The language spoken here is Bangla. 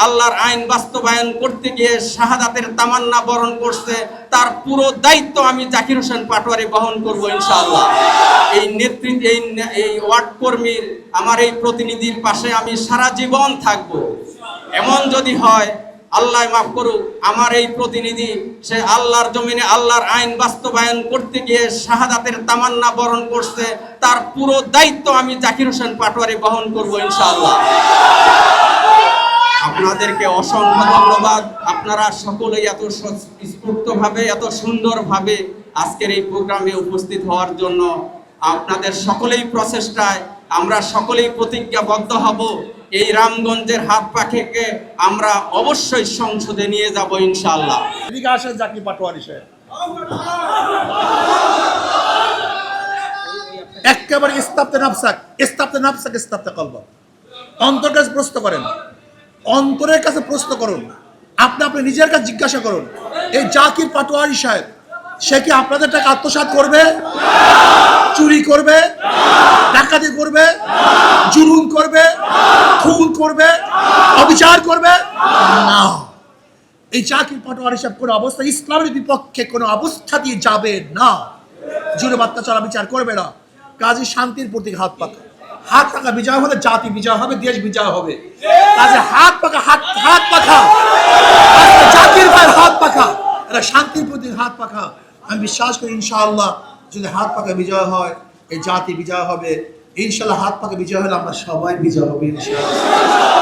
আল্লাহর আইন বাস্তবায়ন করতে গিয়ে শাহাদাতের তামান্না বরণ করছে, তার পুরো দায়িত্ব আমি জাকির হোসেন পাটোয়ারি বহন করব ইনশাআল্লাহ। এই নেতৃত্ব, এই ওয়ার্ড কর্মীর, আমার এই প্রতিনিধির পাশে আমি সারা জীবন থাকব। এমন যদি হয়, আল্লাহ মাফ করুক, আমার এই প্রতিনিধি সে আল্লাহর জমিনে আল্লাহর আইন বাস্তবায়ন করতে গিয়ে শাহাদাতের তামান্না বরণ করছে, তার পুরো দায়িত্ব আমি জাকির হোসেন পাটোয়ারি বহন করব ইনশাআল্লাহ। আপনাদেরকে অসংখ্য ধন্যবাদ। আপনারা সকলেই এত স্ফূর্তভাবে, এত সুন্দরভাবে আজকের এই প্রোগ্রামে উপস্থিত হওয়ার জন্য আপনাদের সকলেই প্রচেষ্টায় আমরা সকলেই প্রতিজ্ঞাবদ্ধ হব, এই রামগঞ্জের হাত পাখিকে আমরা অবশ্যই সংসদে নিয়ে যাব ইনশাআল্লাহ। এদিকে আসেন জাকির পাটোয়ারি সাহেব, একেবারে ইস্তাবতে ইস্তাবতে কলবা, অন্তরের কাছে প্রশ্ন করেন, অন্তরের কাছে প্রশ্ন করুন, আপনি নিজের কাছে জিজ্ঞাসা করুন, এই জাকির পাটোয়ারি সাহেব সে কি আপনাদের টাকা আত্মসাৎ করবে, চুরি করবে, ডাকাতি করবে, জুলুম করবে, খুন করবে, অবিচার করবে? না, এই জাকির পাটোয়ারি সাহেব কোনো অবস্থা ইসলামের বিপক্ষে কোনো অবস্থা দিয়ে যাবে না, জুলুম অত্যাচার বিচার করবে না। কাজে শান্তির প্রতীক হাত পাকা, হাত পাকা বিজয় হলে জাতি বিজয় হবে, দেশ বিজয় হবে। কাজে হাত পাকা, হাত পাকা, জাতির ভাই হাত পাকা, এটা শান্তির প্রতীক হাত পাকা। আমি বিশ্বাস করি ইনশাআল্লাহ যদি হাত পাকা বিজয় হয়, এই জাতি বিজয় হবে ইনশাআল্লাহ। হাত পাকা বিজয় হলে আমরা সবাই বিজয় হবে ইনশাআল্লাহ।